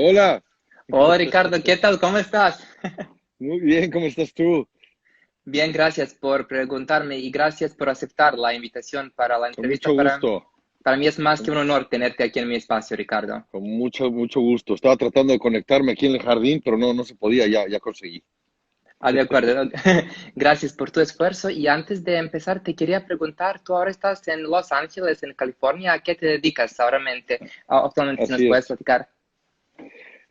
Hola, ¿cómo Hola estás? Ricardo, ¿qué tal? ¿Cómo estás? Muy bien, ¿cómo estás tú? Bien, gracias por preguntarme y gracias por aceptar la invitación para la Con entrevista. mucho gusto, Para mí es más que con, un honor tenerte aquí en mi espacio, Ricardo. con mucho gusto. Estaba tratando de conectarme aquí en el jardín, pero no se podía, ya conseguí. De acuerdo. Gracias por tu esfuerzo. Y antes de empezar, te quería preguntar, tú ahora estás en Los Ángeles, en California. ¿A qué te dedicas actualmente, si nos Así puedes es. platicar?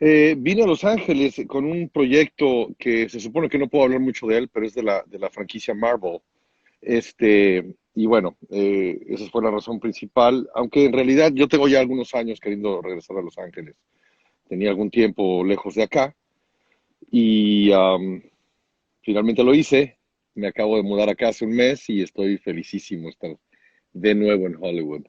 Vine a Los Ángeles con un proyecto que se supone que no puedo hablar mucho de él, pero es de la franquicia Marvel. Y bueno, esa fue la razón principal, aunque en realidad yo tengo ya algunos años queriendo regresar a Los Ángeles. Tenía algún tiempo lejos de acá y finalmente lo hice. Me acabo de mudar acá hace un mes y estoy felicísimo de estar de nuevo en Hollywood.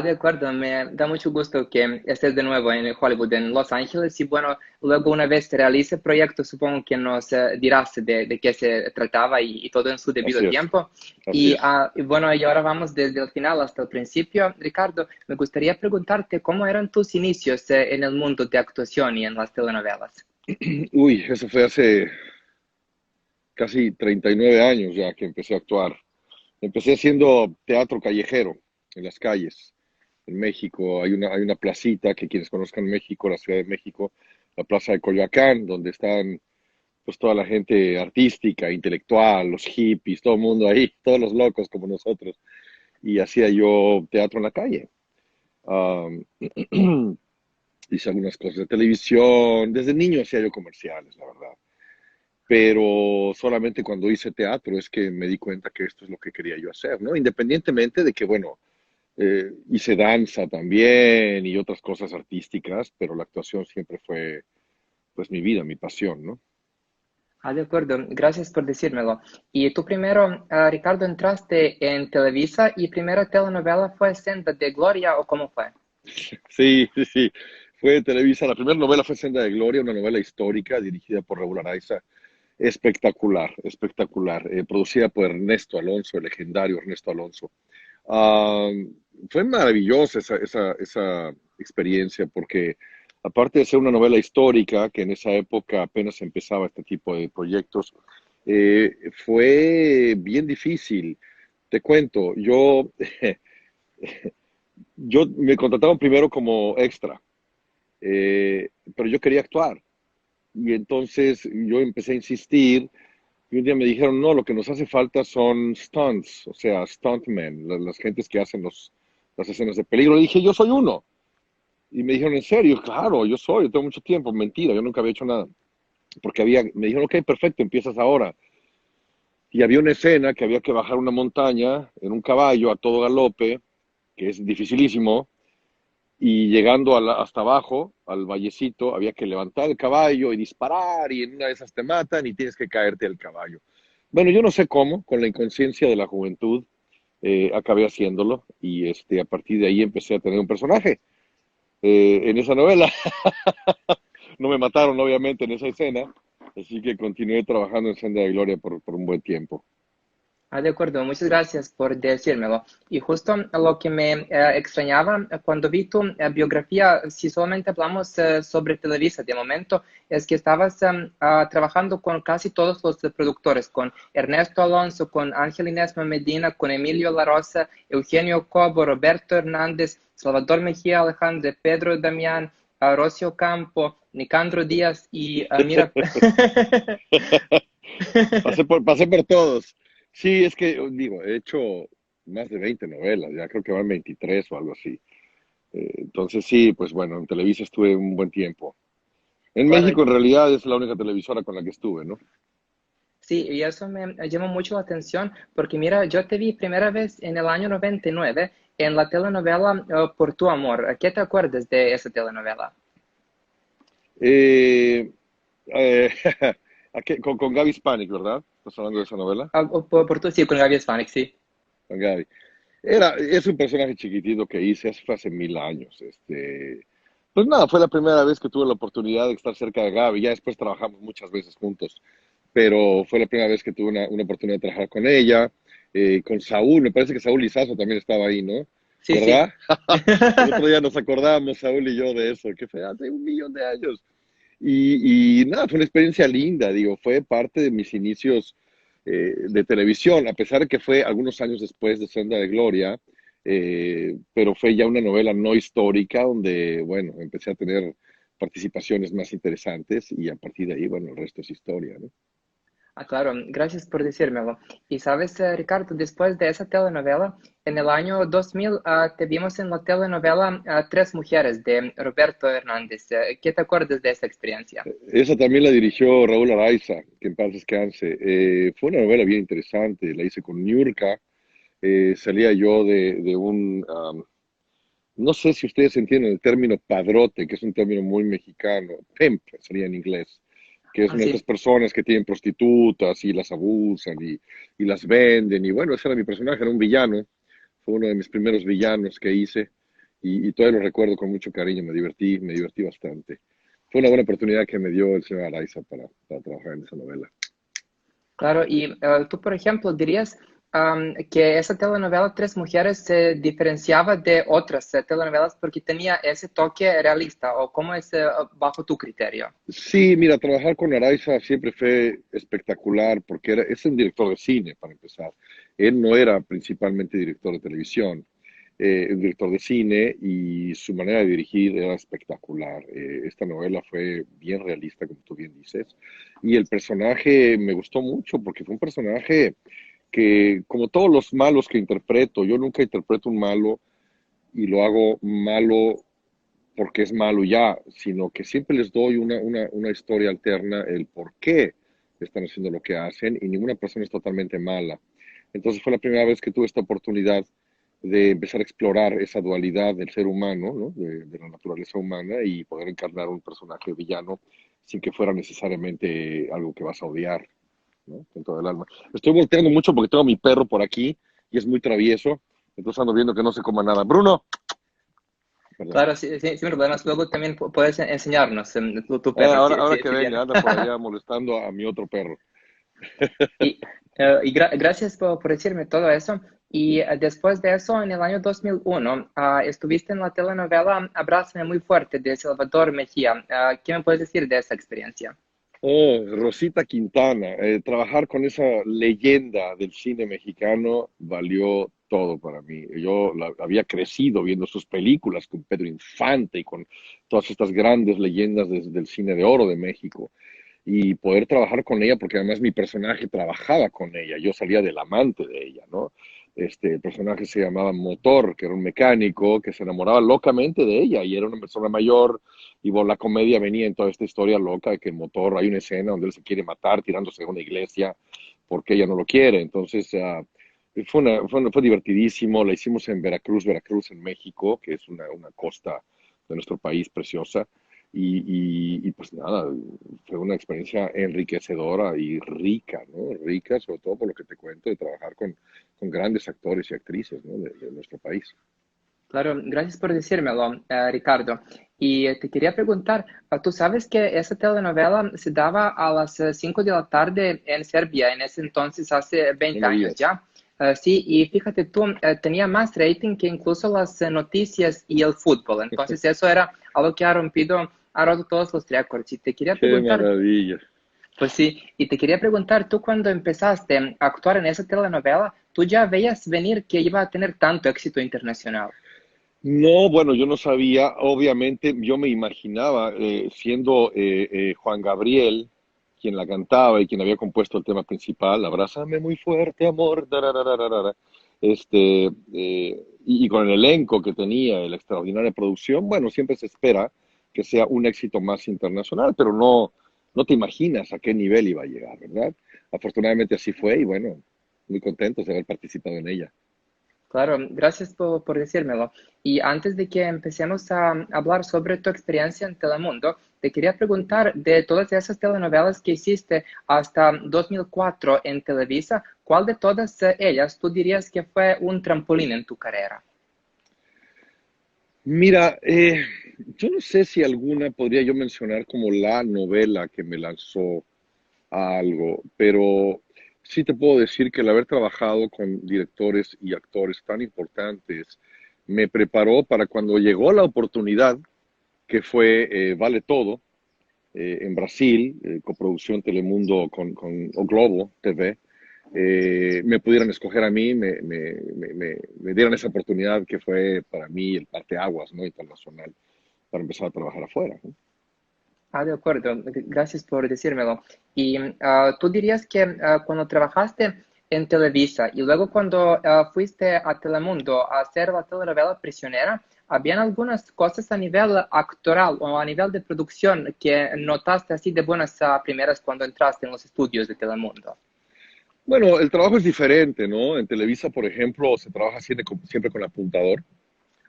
De acuerdo, me da mucho gusto que estés de nuevo en Hollywood, en Los Ángeles, y bueno, luego una vez te realice el proyecto, supongo que nos dirás de qué se trataba y todo en su debido Así es, tiempo. así es. Y bueno, y ahora vamos desde el final hasta el principio. Ricardo, me gustaría preguntarte cómo eran tus inicios en el mundo de actuación y en las telenovelas. Uy, eso fue hace casi 39 años ya que empecé a actuar. Empecé haciendo teatro callejero en las calles. En México hay una placita que quienes conozcan México, la Ciudad de México, la Plaza de Coyoacán, donde están pues toda la gente artística, intelectual, los hippies, todo el mundo ahí, todos los locos como nosotros. Y hacía yo teatro en la calle. Um, hice algunas cosas de televisión. Desde niño hacía yo comerciales, la verdad. Pero solamente cuando hice teatro es que me di cuenta que esto es lo que quería yo hacer, ¿no? Independientemente de que, bueno, hice danza también y otras cosas artísticas, pero la actuación siempre fue, pues, mi vida, mi pasión, ¿no? De acuerdo, gracias por decírmelo. Y tú primero, Ricardo, entraste en Televisa y primera telenovela fue Senda de Gloria, ¿o cómo fue? Sí. Fue Televisa. La primera novela fue Senda de Gloria, una novela histórica dirigida por Raúl Araiza. Espectacular, espectacular. Producida por Ernesto Alonso, el legendario Ernesto Alonso. Ah, fue maravillosa esa experiencia porque aparte de ser una novela histórica, que en esa época apenas empezaba este tipo de proyectos, fue bien difícil. Te cuento, yo me contrataron primero como extra, pero yo quería actuar. Y entonces yo empecé a insistir y un día me dijeron, no, lo que nos hace falta son stunts, o sea, stuntmen, las gentes que hacen las escenas de peligro. Le dije, yo soy uno. Y me dijeron, ¿en serio? Claro, yo soy, yo tengo mucho tiempo. Mentira, yo nunca había hecho nada. Porque me dijeron, ok, perfecto, empiezas ahora. Y había una escena que había que bajar una montaña en un caballo a todo galope, que es dificilísimo, y llegando hasta abajo, al vallecito, había que levantar el caballo y disparar, y en una de esas te matan y tienes que caerte del caballo. Bueno, yo no sé cómo, con la inconsciencia de la juventud, acabé haciéndolo, y a partir de ahí empecé a tener un personaje en esa novela. No me mataron, obviamente, en esa escena, así que continué trabajando en Senda de Gloria por un buen tiempo. De acuerdo, muchas gracias por decírmelo. Y justo lo que me extrañaba cuando vi tu biografía, si solamente hablamos sobre Televisa de momento, es que estabas trabajando con casi todos los productores, con Ernesto Alonso, con Ángel Inés Medina, con Emilio La Rosa, Eugenio Cobo, Roberto Hernández, Salvador Mejía Alejandre, Pedro Damián, Rocio Campo, Nicandro Díaz y mira, Pasé por todos. Sí, es que, digo, he hecho más de 20 novelas, ya creo que van 23 o algo así. Entonces sí, pues bueno, en Televisa estuve un buen tiempo. En bueno, México en realidad es la única televisora con la que estuve, ¿no? sí, y eso me llama mucho la atención porque mira, yo te vi primera vez en el año 99 en la telenovela Por tu amor. ¿Qué te acuerdas de esa telenovela? Eh, eh, con Gaby Spanik, ¿verdad? ¿Estás hablando de esa novela? Por tu, sí, con Gaby Spanik, sí. Con Gaby. Es un personaje chiquitito que hice hace 1000 años. Pues nada, fue la primera vez que tuve la oportunidad de estar cerca de Gaby. Ya después trabajamos muchas veces juntos, pero fue la primera vez que tuve una oportunidad de trabajar con ella, con Saúl. Me parece que Saúl Lizazo también estaba ahí, ¿no? Sí, sí. ¿verdad? El otro día nos acordamos, Saúl y yo, de eso, que fue hace 1 millón de años. Y nada, fue una experiencia linda, digo, fue parte de mis inicios de televisión, a pesar de que fue algunos años después de Senda de Gloria, pero fue ya una novela no histórica donde, bueno, empecé a tener participaciones más interesantes y a partir de ahí, bueno, el resto es historia, ¿no? Ah, claro, gracias por decírmelo. Y sabes, Ricardo, después de esa telenovela, en el año 2000 te vimos en la telenovela Tres Mujeres de Roberto Hernández. ¿Qué te acuerdas de esa experiencia? Esa también la dirigió Raúl Araiza, que en paz descanse. Fue una novela bien interesante, la hice con Niurka, salía yo de un, no sé si ustedes entienden el término padrote, que es un término muy mexicano, pimp sería en inglés, que es Ah, una de estas sí. personas que tienen prostitutas y las abusan y las venden. Y bueno, ese era mi personaje, era un villano, fue uno de mis primeros villanos que hice y todavía lo recuerdo con mucho cariño, me divertí bastante. Fue una buena oportunidad que me dio el señor Araiza para trabajar en esa novela. Claro, y tú, por ejemplo, dirías que esa telenovela Tres Mujeres se diferenciaba de otras telenovelas porque tenía ese toque realista, o cómo es bajo tu criterio. Sí, mira, trabajar con Araiza siempre fue espectacular porque es un director de cine, para empezar. Él no era principalmente director de televisión, un director de cine y su manera de dirigir era espectacular. Esta novela fue bien realista, como tú bien dices, y el personaje me gustó mucho porque fue un personaje que, como todos los malos que interpreto, yo nunca interpreto un malo y lo hago malo porque es malo ya, sino que siempre les doy una historia alterna, el por qué están haciendo lo que hacen y ninguna persona es totalmente mala. Entonces fue la primera vez que tuve esta oportunidad de empezar a explorar esa dualidad del ser humano, ¿no? De la naturaleza humana y poder encarnar un personaje villano sin que fuera necesariamente algo que vas a odiar, ¿no? Con todo el alma. Estoy volteando mucho porque tengo a mi perro por aquí y es muy travieso, entonces ando viendo que no se coma nada. Bruno, perdón. Claro, sí, sí, sin problemas. Luego también puedes enseñarnos tu perro, Ahora que si venga, viene. anda por allá molestando a mi otro perro. Y, gracias por decirme todo eso. Y después de eso, en el año 2001, estuviste en la telenovela Abrázame muy fuerte de Salvador Mejía. ¿Qué me puedes decir de esa experiencia? Oh, Rosita Quintana, trabajar con esa leyenda del cine mexicano valió todo para mí. Había crecido viendo sus películas con Pedro Infante y con todas estas grandes leyendas del cine de oro de México. Y poder trabajar con ella, porque además mi personaje trabajaba con ella, yo salía del amante de ella, ¿no? El personaje se llamaba Motor, que era un mecánico que se enamoraba locamente de ella y era una persona mayor y bueno, la comedia venía en toda esta historia loca de que Motor, hay una escena donde él se quiere matar tirándose de una iglesia porque ella no lo quiere, entonces fue divertidísimo, la hicimos en Veracruz, Veracruz en México, que es una costa de nuestro país preciosa y pues nada, fue una experiencia enriquecedora y rica, ¿no? Rica, sobre todo por lo que te cuento, de trabajar con grandes actores y actrices, ¿no? De nuestro país. Claro, gracias por decírmelo, Ricardo. Y te quería preguntar, ¿tú sabes que esa telenovela se daba a las 5 de la tarde en Serbia, en ese entonces, hace No 20 me años digas. ya? Sí, y fíjate tú, tenía más rating que incluso las noticias y el fútbol. Entonces, eso era algo que ha roto todos los récords. Y te quería Qué preguntar, maravilla. pues sí, y te quería preguntar, tú cuando empezaste a actuar en esa telenovela, ¿tú ya veías venir que iba a tener tanto éxito internacional? No, bueno, yo no sabía, obviamente yo me imaginaba siendo Juan Gabriel quien la cantaba y quien había compuesto el tema principal, Abrázame muy fuerte, amor, dararararara, y con el elenco que tenía, la extraordinaria producción, bueno, siempre se espera que sea un éxito más internacional, pero no te imaginas a qué nivel iba a llegar, ¿verdad? Afortunadamente así fue y bueno, muy contentos de haber participado en ella. Claro, gracias por decírmelo. Y antes de que empecemos a hablar sobre tu experiencia en Telemundo, te quería preguntar de todas esas telenovelas que hiciste hasta 2004 en Televisa, ¿cuál de todas ellas tú dirías que fue un trampolín en tu carrera? Mira, yo no sé si alguna podría yo mencionar como la novela que me lanzó a algo, pero sí te puedo decir que el haber trabajado con directores y actores tan importantes me preparó para cuando llegó la oportunidad, que fue Vale Todo, en Brasil, coproducción Telemundo con O Globo TV, me pudieran escoger a mí, me dieran esa oportunidad que fue para mí el parteaguas, ¿no? Internacional, para empezar a trabajar afuera, ¿no? De acuerdo, gracias por decírmelo. Y tú dirías que cuando trabajaste en Televisa y luego cuando fuiste a Telemundo a hacer la telenovela Prisionera, ¿habían algunas cosas a nivel actoral o a nivel de producción que notaste así de buenas a primeras cuando entraste en los estudios de Telemundo? Bueno, el trabajo es diferente, ¿no? En Televisa, por ejemplo, se trabaja siempre con apuntador,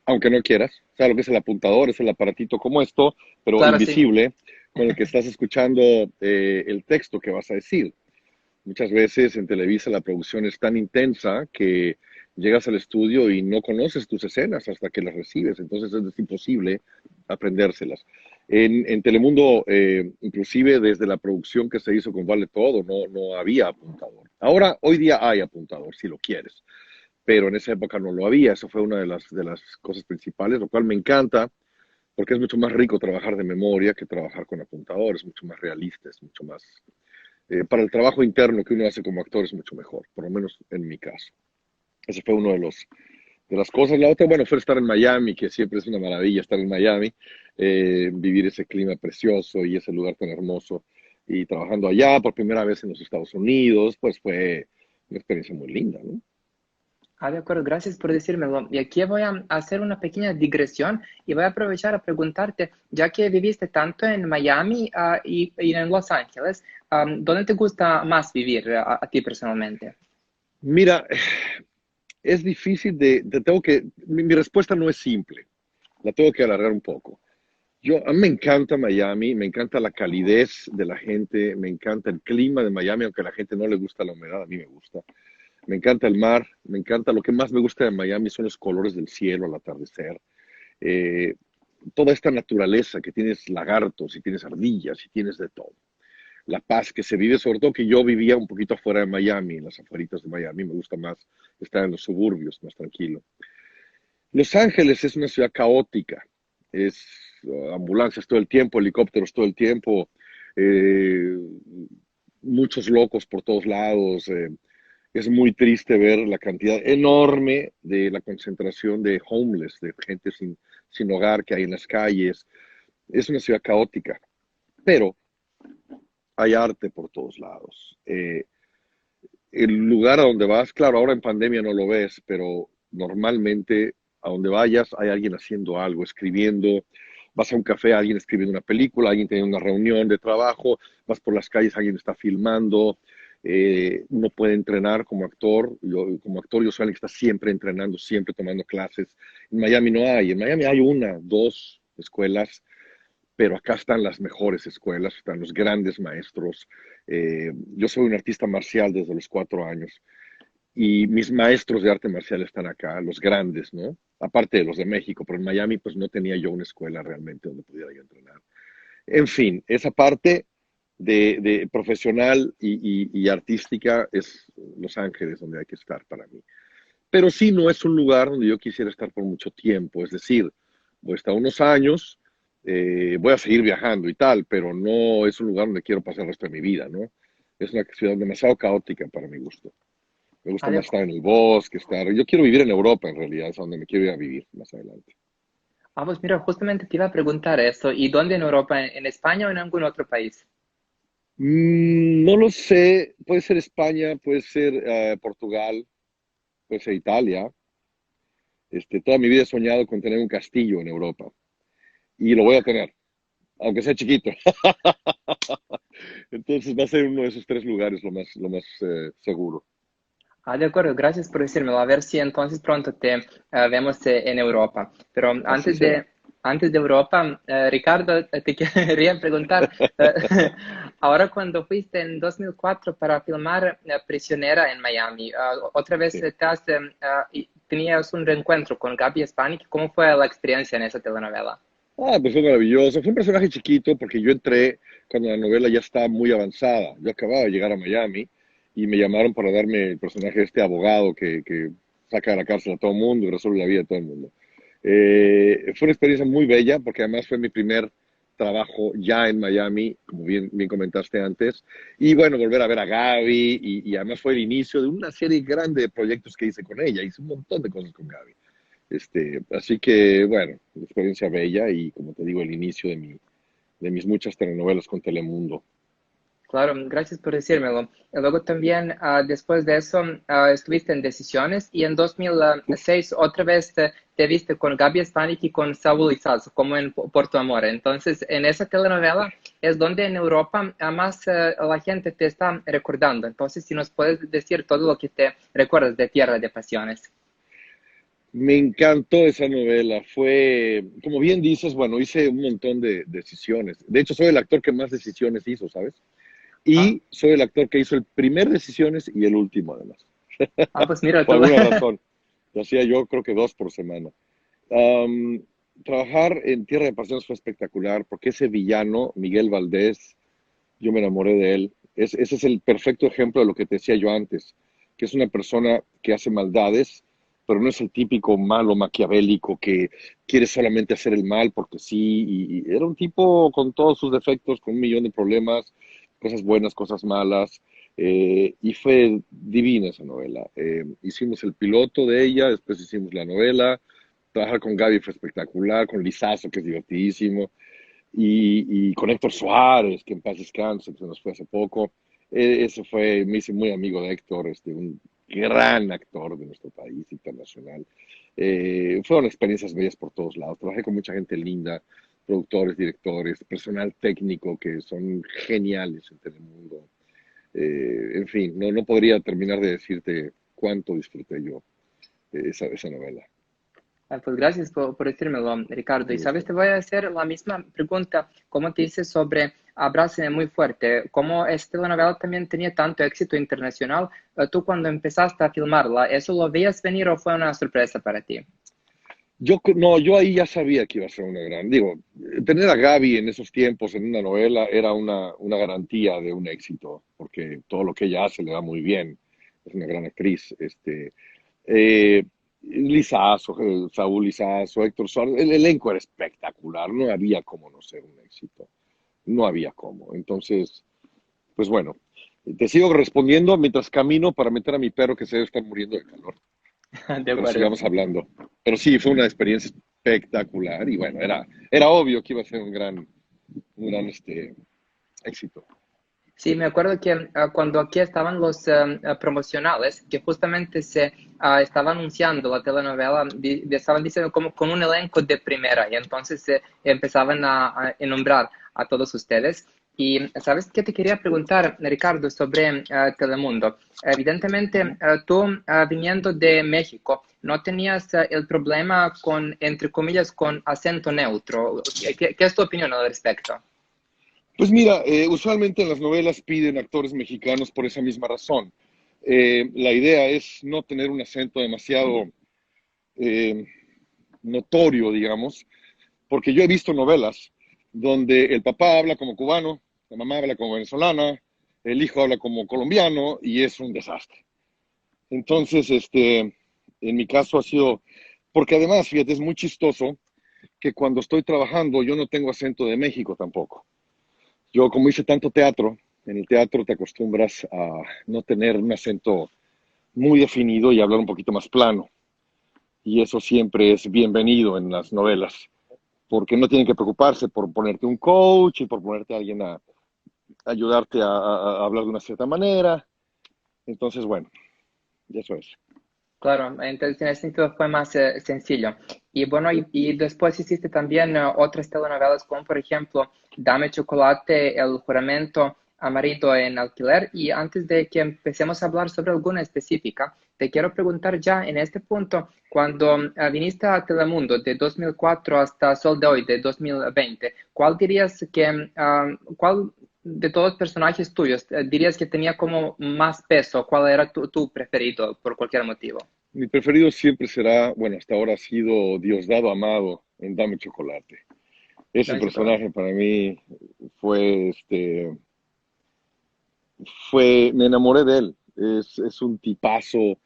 aunque no quieras. O sea, lo que es el apuntador es el aparatito como esto, pero Claro, sí. invisible, con el que estás escuchando el texto que vas a decir. Muchas veces en Televisa la producción es tan intensa que llegas al estudio y no conoces tus escenas hasta que las recibes, entonces es imposible aprendérselas. En Telemundo, inclusive desde la producción que se hizo con Vale Todo, no había apuntador. Ahora, hoy día hay apuntador, si lo quieres, pero en esa época no lo había. Eso fue una de las cosas principales, lo cual me encanta, porque es mucho más rico trabajar de memoria que trabajar con apuntador, es mucho más realista, es mucho más para el trabajo interno que uno hace como actor es mucho mejor, por lo menos en mi caso. Ese fue uno de las cosas. La otra, bueno, fue estar en Miami, que siempre es una maravilla estar en Miami, vivir ese clima precioso y ese lugar tan hermoso. Y trabajando allá por primera vez en los Estados Unidos, pues fue una experiencia muy linda, ¿no? De acuerdo, gracias por decírmelo. Y aquí voy a hacer una pequeña digresión y voy a aprovechar a preguntarte, ya que viviste tanto en Miami y en Los Ángeles, ¿dónde te gusta más vivir a ti personalmente? Mira, es difícil mi respuesta no es simple, la tengo que alargar un poco. A mí me encanta Miami, me encanta la calidez de la gente, me encanta el clima de Miami, aunque a la gente no le gusta la humedad, a mí me gusta. Me encanta el mar, me encanta, lo que más me gusta de Miami son los colores del cielo al atardecer. Eh, Toda esta naturaleza que tienes lagartos y tienes ardillas y tienes de todo. La paz que se vive, sobre todo que yo vivía un poquito afuera de Miami, en las afueritas de Miami, me gusta más estar en los suburbios, más tranquilo. Los Ángeles es una ciudad caótica, es ambulancias todo el tiempo, helicópteros todo el tiempo, eh, muchos locos por todos lados. Es muy triste ver la cantidad enorme de la concentración de homeless, de gente sin hogar que hay en las calles. Es una ciudad caótica, pero hay arte por todos lados. El lugar a donde vas, claro, ahora en pandemia no lo ves, pero normalmente a donde vayas hay alguien haciendo algo, escribiendo. Vas a un café, alguien escribiendo una película, alguien teniendo una reunión de trabajo, vas por las calles, alguien está filmando. Uno puede entrenar como actor. Como actor, yo soy alguien que está siempre entrenando, siempre tomando clases. En Miami no hay. En Miami hay una, dos escuelas, pero acá están las mejores escuelas, están los grandes maestros. Yo soy un artista marcial desde los 4 años y mis maestros de arte marcial están acá, los grandes, ¿no? Aparte de los de México, pero en Miami pues no tenía yo una escuela realmente donde pudiera yo entrenar. En fin, esa parte de profesional y artística es Los Ángeles donde hay que estar para mí. Pero sí no es un lugar donde yo quisiera estar por mucho tiempo, es decir, voy a estar unos años, voy a seguir viajando y tal, pero no es un lugar donde quiero pasar el resto de mi vida, ¿no? Es una ciudad demasiado caótica para mi gusto. Me gusta Ah, de más acu- estar en el bosque, yo quiero vivir en Europa en realidad, es a donde me quiero ir a vivir más adelante. pues mira, justamente te iba a preguntar eso. ¿Y dónde en Europa? ¿En España o en algún otro país? No lo sé, puede ser España, puede ser Portugal, puede ser Italia. Toda mi vida he soñado con tener un castillo en Europa y lo voy a tener, aunque sea chiquito. Entonces va a ser uno de esos tres lugares lo más seguro. De acuerdo, gracias por decírmelo. A ver si entonces pronto te vemos en Europa. Pero Así será. antes de Europa, Ricardo, te quería preguntar, eh, ahora cuando fuiste en 2004 para filmar Prisionera en Miami, otra vez Sí. tenías un reencuentro con Gaby Spanik. ¿Cómo fue la experiencia en esa telenovela? Pues fue maravilloso. Fue un personaje chiquito porque yo entré cuando la novela ya estaba muy avanzada. Yo acababa de llegar a Miami y me llamaron para darme el personaje de este abogado que saca de la cárcel a todo el mundo y resuelve la vida de todo el mundo. Fue una experiencia muy bella porque además fue mi primer trabajo ya en Miami, como bien comentaste antes. Y bueno, volver a ver a Gaby y además fue el inicio de una serie grande de proyectos que hice con ella. Hice un montón de cosas con Gaby. Así que bueno, una experiencia bella y como te digo, el inicio de mis muchas telenovelas con Telemundo. Claro, gracias por decírmelo. Y luego también, después de eso, estuviste en Decisiones y en 2006 otra vez te viste con Gaby Spanik y con Saúl Izazo, como en Por tu Amor. Entonces, en esa telenovela es donde en Europa más la gente te está recordando. Entonces, si nos puedes decir todo lo que te recuerdas de Tierra de Pasiones. Me encantó esa novela. Fue, como bien dices, bueno, hice un montón de decisiones. De hecho, soy el actor que más decisiones hizo, ¿sabes? Ah, Y soy el actor que hizo el primer decisiones y el último, además. pues mira Por tú. alguna razón. Lo hacía yo, creo que 2 por semana. Am, Trabajar en Tierra de Pasiones fue espectacular porque ese villano, Miguel Valdés, yo me enamoré de él. Ese es el perfecto ejemplo de lo que te decía yo antes, que es una persona que hace maldades, pero no es el típico malo maquiavélico que quiere solamente hacer el mal porque sí. Y era un tipo con todos sus defectos, con un millón de problemas, cosas buenas, cosas malas. Y fue divina esa novela. Hicimos el piloto de ella, después hicimos la novela. Trabajar con Gaby fue espectacular, con Lizazo, que es divertidísimo y con Héctor Suárez, que en paz descanse, que se nos fue hace poco. Eso fue, me hice muy amigo de Héctor, un gran actor de nuestro país internacional. Fueron experiencias bellas por todos lados. Trabajé con mucha gente linda, productores, directores, personal técnico que son geniales en Telemundo. En fin, no podría terminar de decirte cuánto disfruté yo esa novela. Pues gracias por decírmelo, Ricardo. Y Un sabes, gusto. te voy a hacer la misma pregunta, como te hice sobre Abrázame muy fuerte. Como esta novela también tenía tanto éxito internacional, tú cuando empezaste a filmarla, ¿eso lo veías venir o fue una sorpresa para ti? No, yo ahí ya sabía que iba a ser una gran. Digo, tener a Gaby en esos tiempos en una novela era una garantía de un éxito, porque todo lo que ella hace le va muy bien. Es una gran actriz. Lizazo, Saúl Lizazo, Héctor Suárez, el elenco era espectacular. No había cómo no ser un éxito. No había cómo. Entonces, pues bueno, te sigo respondiendo mientras camino para meter a mi perro que se debe estar muriendo de calor, De pero acuerdo. sigamos hablando. Pero sí, fue una experiencia espectacular y bueno, era obvio que iba a ser un gran éxito. Sí, me acuerdo que cuando aquí estaban los promocionales, que justamente se estaba anunciando la telenovela, estaban diciendo como con un elenco de primera, y entonces se empezaban a nombrar a todos ustedes. Y sabes qué te quería preguntar, Ricardo, sobre Telemundo. Evidentemente, tú viniendo de México, no tenías el problema con, entre comillas, con acento neutro. ¿Qué es tu opinión al respecto? Pues mira, usualmente en las novelas piden actores mexicanos por esa misma razón. La idea es no tener un acento demasiado eh, notorio, digamos, porque yo he visto novelas donde el papá habla como cubano, la mamá habla como venezolana, el hijo habla como colombiano y es un desastre. Entonces, en mi caso ha sido, porque además, fíjate, es muy chistoso que cuando estoy trabajando yo no tengo acento de México tampoco. Yo como hice tanto teatro, en el teatro te acostumbras a no tener un acento muy definido y hablar un poquito más plano. Y eso siempre es bienvenido en las novelas, porque no tienen que preocuparse por ponerte un coach y por ponerte a alguien a ayudarte a hablar de una cierta manera. Entonces, bueno, eso es. Claro, entonces en ese sentido fue más sencillo. Y bueno, y después hiciste también otras telenovelas como por ejemplo Dame Chocolate, El Juramento, Amarillo en Alquiler. Y antes de que empecemos a hablar sobre alguna específica, te quiero preguntar ya en este punto, cuando viniste a Telemundo de 2004 hasta Sol de Hoy de 2020, ¿cuál dirías que, cuál de todos los personajes tuyos, dirías que tenía como más peso? ¿Cuál era tu preferido por cualquier motivo? Mi preferido siempre será, bueno, hasta ahora ha sido Diosdado Amado en Dame Chocolate. Ese Dame chocolate. personaje para mí fue, me enamoré de él. Es un tipazo,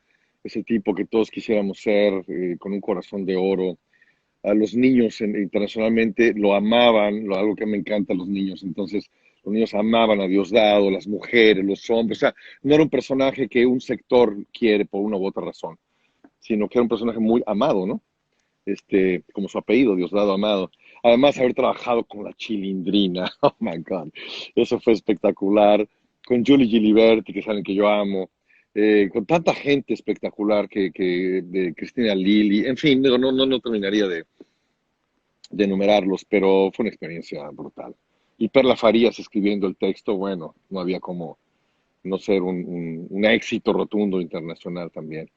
es el tipo que todos quisiéramos ser, con un corazón de oro. a los niños internacionalmente lo amaban, algo que me encanta a los niños. Entonces, los niños amaban a Diosdado, las mujeres, los hombres. O sea, no era un personaje que un sector quiere por una u otra razón, sino que era un personaje muy amado, ¿no? Como su apellido, Diosdado Amado. Además, haber trabajado con la Chilindrina, oh my God, eso fue espectacular. Con Julie Giliberti, que saben que yo amo, con tanta gente espectacular de Cristina Lili, en fin, no terminaría de enumerarlos, pero fue una experiencia brutal. Y Perla Farías escribiendo el texto, bueno, no había como no ser un éxito rotundo internacional también.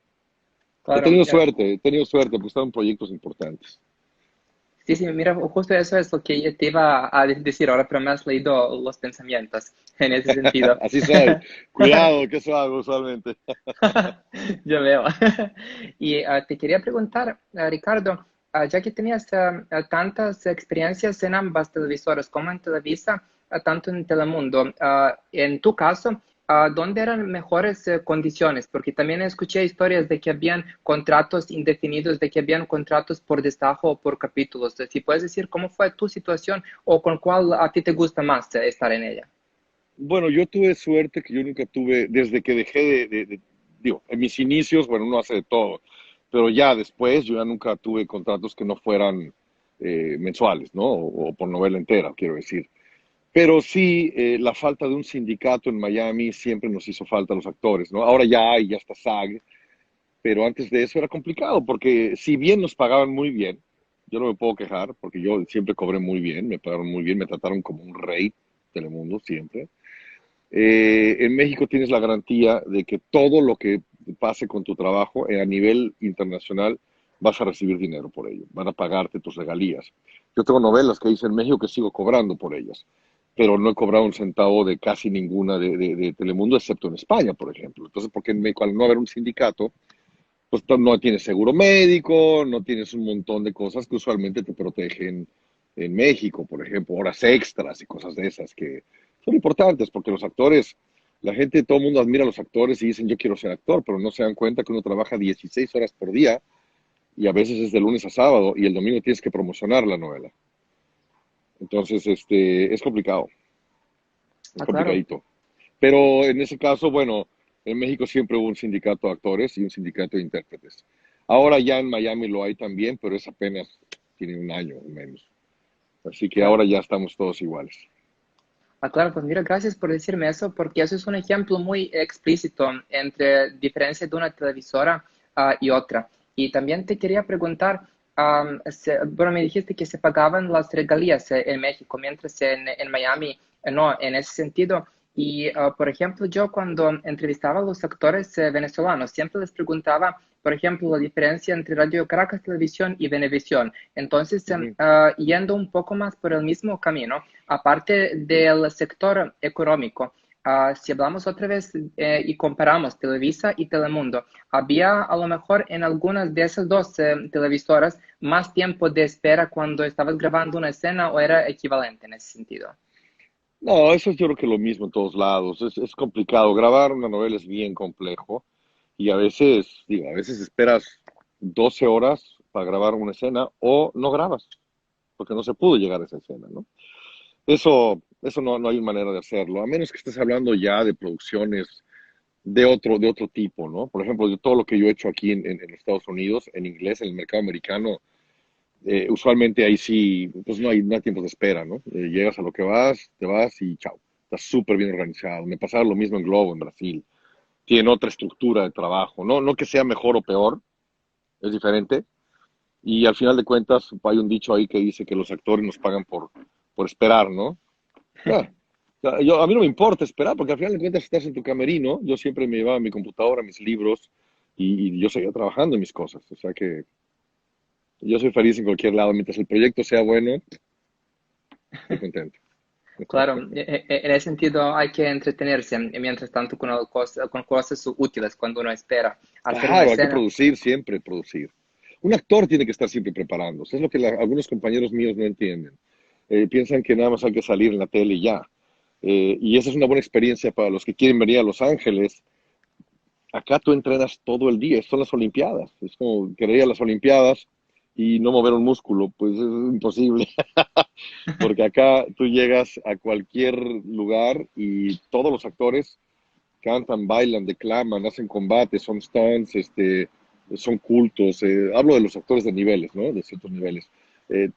Claro, He tenido suerte, porque estaban proyectos importantes. sí, sí, mira, justo eso es lo que yo te iba a decir ahora, pero me has leído los pensamientos en ese sentido. Así soy. Cuidado, que eso hago usualmente. Yo veo. Y te quería preguntar, Ricardo, ya que tenías tantas experiencias en ambas televisoras, como en Televisa, tanto en Telemundo, en tu caso, ¿dónde eran mejores condiciones? Porque también escuché historias de que habían contratos indefinidos, de que habían contratos por destajo o por capítulos. Si puedes decir cómo fue tu situación o con cuál a ti te gusta más estar en ella. Bueno, yo tuve suerte que yo nunca tuve, desde que dejé digo, en mis inicios, bueno, uno hace de todo, pero ya después yo ya nunca tuve contratos que no fueran mensuales, ¿no? O por novela entera, quiero decir. Pero sí, la falta de un sindicato en Miami siempre nos hizo falta a los actores, ¿no? Ahora ya hay, ya está SAG, pero antes de eso era complicado, porque si bien nos pagaban muy bien, yo no me puedo quejar, porque yo siempre cobré muy bien, me pagaron muy bien, me trataron como un rey, Telemundo, siempre. En México tienes la garantía de que todo lo que pase con tu trabajo a nivel internacional vas a recibir dinero por ello, van a pagarte tus regalías. Yo tengo novelas que hice en México que sigo cobrando por ellas, pero no he cobrado un centavo de casi ninguna de Telemundo, excepto en España, por ejemplo. Entonces, porque en México, al no haber un sindicato, pues no tienes seguro médico, no tienes un montón de cosas que usualmente te protegen en México, por ejemplo, horas extras y cosas de esas que son importantes porque los actores, la gente, todo el mundo admira a los actores y dicen yo quiero ser actor, pero no se dan cuenta que uno trabaja 16 horas por día y a veces es de lunes a sábado y el domingo tienes que promocionar la novela. Entonces, es Ah, claro. complicadito. Pero en ese caso, bueno, en México siempre hubo un sindicato de actores y un sindicato de intérpretes. Ahora ya en Miami lo hay también, pero es apenas, tiene un año o menos. Así que Claro. ahora ya estamos todos iguales. Ah, claro, pues mira, gracias por decirme eso, porque eso es un ejemplo muy explícito entre diferencia de una televisora y otra. Y también te quería preguntar, bueno, me dijiste que se pagaban las regalías en México, mientras en Miami no, en ese sentido. Y, por ejemplo, yo cuando entrevistaba a los actores venezolanos, siempre les preguntaba, por ejemplo, la diferencia entre Radio Caracas Televisión y Venevisión. Entonces, Ujú. yendo un poco más por el mismo camino, aparte del sector económico, si hablamos otra vez y comparamos Televisa y Telemundo, había a lo mejor en algunas de esas dos televisoras más tiempo de espera cuando estabas grabando una escena o era equivalente en ese sentido. No, eso es yo creo que lo mismo en todos lados. Es complicado. Grabar una novela es bien complejo y a veces, digo, a veces esperas 12 horas para grabar una escena o no grabas porque no se pudo llegar a esa escena, ¿no? Eso no hay manera de hacerlo, a menos que estés hablando ya de producciones de otro tipo, ¿no? Por ejemplo, de todo lo que yo he hecho aquí en Estados Unidos, en inglés, en el mercado americano, usualmente ahí sí, pues no hay tiempos de espera, ¿no? Llegas a lo que vas, te vas y chao. Está súper bien organizado. Me pasaba lo mismo en Globo, en Brasil. Tienen otra estructura de trabajo, ¿no? No que sea mejor o peor, es diferente. Y al final de cuentas, hay un dicho ahí que dice que los actores nos pagan por esperar, ¿no? Ah, a mí no me importa esperar, porque al final de cuentas estás en tu camerino. Yo siempre me llevaba mi computadora, mis libros, y yo seguía trabajando en mis cosas. O sea que yo soy feliz en cualquier lado. Mientras el proyecto sea bueno, estoy contento. Claro, en ese sentido hay que entretenerse mientras tanto con cosas útiles cuando uno espera hacer una Claro, hay que escena. producir siempre, producir. Un actor tiene que estar siempre preparándose. Es lo que algunos compañeros míos no entienden. Piensan que nada más hay que salir en la tele y ya. Y esa es una buena experiencia para los que quieren venir a Los Ángeles. Acá tú entrenas todo el día, son las Olimpiadas. Es como querer ir a las Olimpiadas y no mover un músculo, pues es imposible. Porque acá tú llegas a cualquier lugar y todos los actores cantan, bailan, declaman, hacen combates, son stunts, son cultos. Hablo de los actores de niveles, ¿no? De ciertos niveles.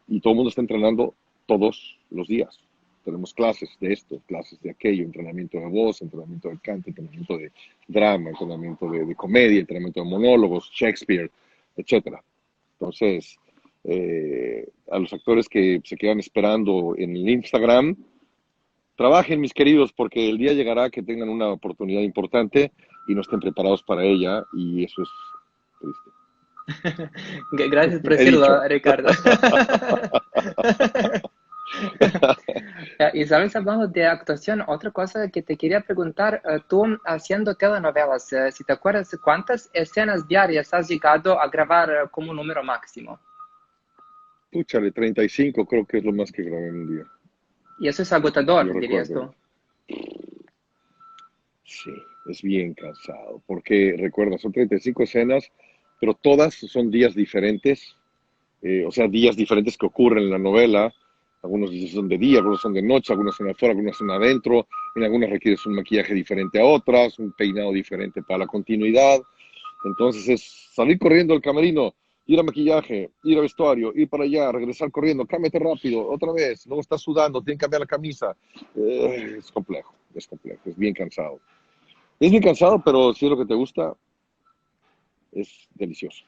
Y todo el mundo está entrenando todos los días. Tenemos clases de esto, clases de aquello, entrenamiento de voz, entrenamiento de canto, entrenamiento de drama, entrenamiento de comedia, entrenamiento de monólogos, Shakespeare, etcétera. Entonces, a los actores que se quedan esperando en el Instagram, trabajen, mis queridos, porque el día llegará que tengan una oportunidad importante y no estén preparados para ella, y eso es triste. Gracias por He dicho. decirlo, Ricardo. Y sabes, hablando de actuación, otra cosa que te quería preguntar, tú haciendo telenovelas, si te acuerdas, ¿cuántas escenas diarias has llegado a grabar como número máximo? Púchale, 35 creo que es lo más que grabé en un día, Y eso es que yo agotador, dirías recuerdo. tú. Sí, es bien cansado, porque recuerda, son 35 escenas, pero todas son días diferentes, o sea, días diferentes que ocurren en la novela. Algunos días son de día, algunos son de noche, algunos son afuera, algunos son adentro. En algunas requieres un maquillaje diferente a otras, un peinado diferente para la continuidad. Entonces es salir corriendo al camerino, ir a maquillaje, ir a vestuario, ir para allá, regresar corriendo, cámbiate rápido, otra vez, no estás sudando, tienes que cambiar la camisa. Es complejo, es bien cansado. Es bien cansado, pero si es lo que te gusta, es delicioso.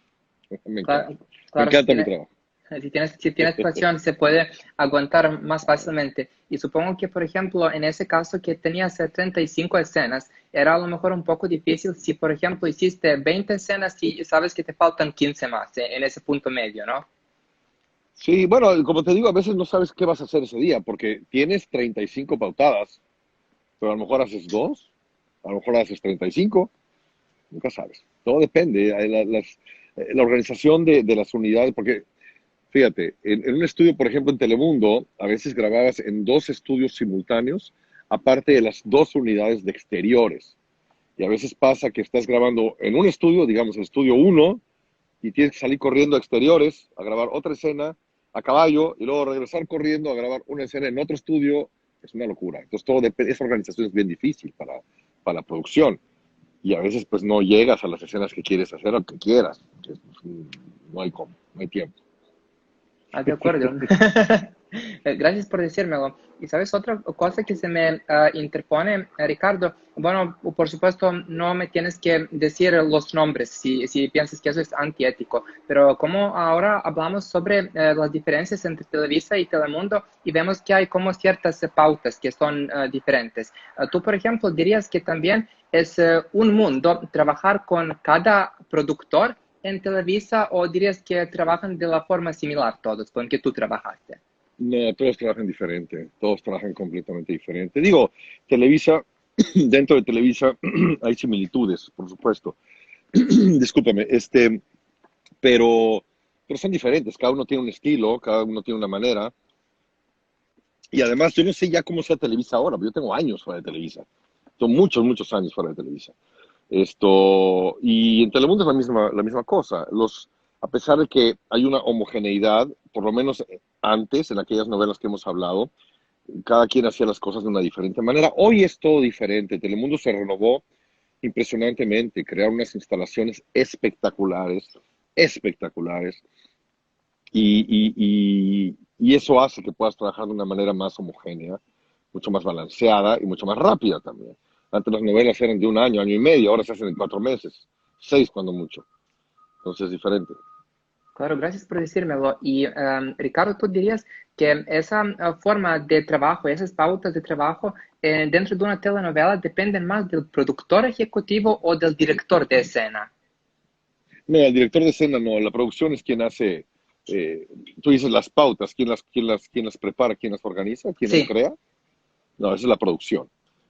Me encanta. Claro, Me claro, encanta mi trabajo. si tienes pasión, se puede aguantar más fácilmente. Y supongo que, por ejemplo, en ese caso que tenías 35 escenas, era a lo mejor un poco difícil si, por ejemplo, hiciste 20 escenas y sabes que te faltan 15 más en ese punto medio, ¿no? Sí, bueno, como te digo, a veces no sabes qué vas a hacer ese día, porque tienes 35 pautadas, pero a lo mejor haces dos, a lo mejor haces 35, nunca sabes. Todo depende. La organización de las unidades, porque fíjate, en un estudio, por ejemplo, en Telemundo, a veces grababas en dos estudios simultáneos, aparte de las dos unidades de exteriores. Y a veces pasa que estás grabando en un estudio, digamos el estudio uno, y tienes que salir corriendo a exteriores a grabar otra escena a caballo y luego regresar corriendo a grabar una escena en otro estudio. Es una locura. Entonces, todo depende, esa organización es bien difícil para la producción. Y a veces, pues, no llegas a las escenas que quieres hacer o que quieras. Entonces, pues, no hay cómo, no hay tiempo. Ah, de acuerdo. Gracias por decírmelo. Y sabes, otra cosa que se me interpone, Ricardo, bueno, por supuesto, no me tienes que decir los nombres si piensas que eso es antiético, pero como ahora hablamos sobre las diferencias entre Televisa y Telemundo y vemos que hay como ciertas pautas que son diferentes. Tú, por ejemplo, dirías que también es un mundo trabajar con cada productor en Televisa o dirías que trabajan de la forma similar todos con que tú trabajaste? No, todos trabajan diferente, todos trabajan completamente diferente. Digo, Televisa, dentro de Televisa hay similitudes, por supuesto. Discúlpame, pero, pero son diferentes, cada uno tiene un estilo, cada uno tiene una manera. Y además, yo no sé ya cómo sea Televisa ahora, pero yo tengo años fuera de Televisa. Tengo muchos, muchos años fuera de Televisa. Y en Telemundo es la misma cosa. A pesar de que hay una homogeneidad, por lo menos antes, en aquellas novelas que hemos hablado, cada quien hacía las cosas de una diferente manera. Hoy es todo diferente. Telemundo se renovó impresionantemente, crearon unas instalaciones espectaculares, espectaculares, y eso hace que puedas trabajar de una manera más homogénea, mucho más balanceada y mucho más rápida también. Antes las novelas eran de un año, año y medio, ahora se hacen en 4 meses, 6 cuando mucho. Entonces es diferente. Claro, gracias por decírmelo. Y Ricardo, ¿tú dirías que esa forma de trabajo, esas pautas de trabajo dentro de una telenovela dependen más del productor ejecutivo o del director de escena? No, el director de escena no, la producción es quien hace, tú dices las pautas, quién las prepara, quién las organiza, quién las Sí. crea. No, esa es la producción.